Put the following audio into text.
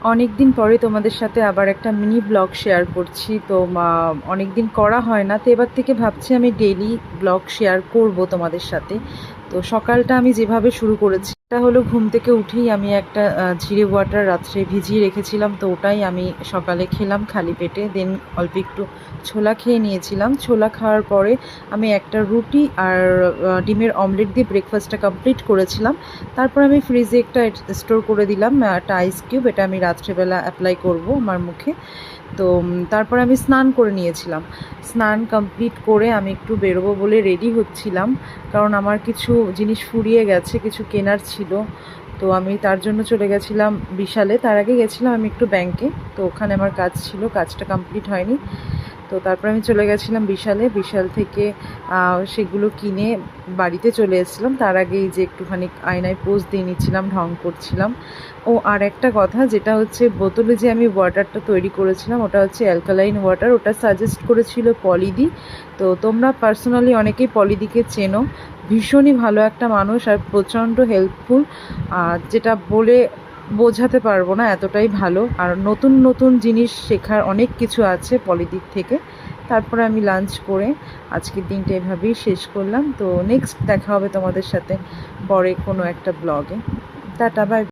অনেক দিন পরে তোমাদের সাথে আবার একটা মিনি ব্লগ শেয়ার করছি। তো অনেক দিন করা হয় না, তো এবার থেকে ভাবছি আমি ডেইলি ব্লগ শেয়ার করব তোমাদের সাথে। তো সকালটা আমি যেভাবে শুরু করেছি এটা হলো, ঘুম থেকে উঠেই আমি একটা জিরে ওয়াটার রাত্রে ভিজিয়ে রেখেছিলাম, তো ওটাই আমি সকালে খেলাম খালি পেটে। দেন অল্প একটু ছোলা খেয়ে নিয়েছিলাম। ছোলা খাওয়ার পরে আমি একটা রুটি আর ডিমের অমলেট দিয়ে ব্রেকফাস্টটা কমপ্লিট করেছিলাম। তারপর আমি ফ্রিজে একটা স্টোর করে দিলাম একটা আইস কিউব, এটা আমি রাত্রেবেলা অ্যাপ্লাই করব আমার মুখে। তো তারপর আমি স্নান করে নিয়েছিলাম। স্নান কমপ্লিট করে আমি একটু বেরোবো বলে রেডি হচ্ছিলাম, কারণ আমার কিছু জিনিস ফুরিয়ে গেছে, কিছু কেনার ছিল। তো আমি তার জন্য চলে গেছিলাম বিশালে। তার আগে গেছিলাম আমি একটু ব্যাংকে, তো ওখানে আমার কাজ ছিল, কাজটা কমপ্লিট হয়নি। তো তারপর আমি চলে গেছিলাম বিশালে। বিশাল থেকে সেগুলো কিনে বাড়িতে চলে এসেছিলাম। তার আগেই যে একটুখানি আয়নায় পোজ দিয়ে নিচ্ছিলাম, ঢং করছিলাম। ও আর একটা কথা, যেটা হচ্ছে বোতলে যে আমি ওয়াটারটা তৈরি করেছিলাম ওটা হচ্ছে অ্যালকালাইন ওয়াটার, ওটা সাজেস্ট করেছিল পলিদি। তো তোমরা পার্সোনালি অনেকেই পলিদিকে চেনো, ভীষণই ভালো একটা মানুষ আর প্রচণ্ড হেল্পফুল। যেটা বলে বোঝাতে পারবো না, এতটাই ভালো। আর নতুন নতুন জিনিস শেখার অনেক কিছু আছে পলিদিক থেকে। তারপরে আমি লাঞ্চ করে আজকের দিনটা এভাবেই শেষ করলাম। তো নেক্সট দেখা হবে তোমাদের সাথে পরে কোনো একটা ব্লগে। Tata, by.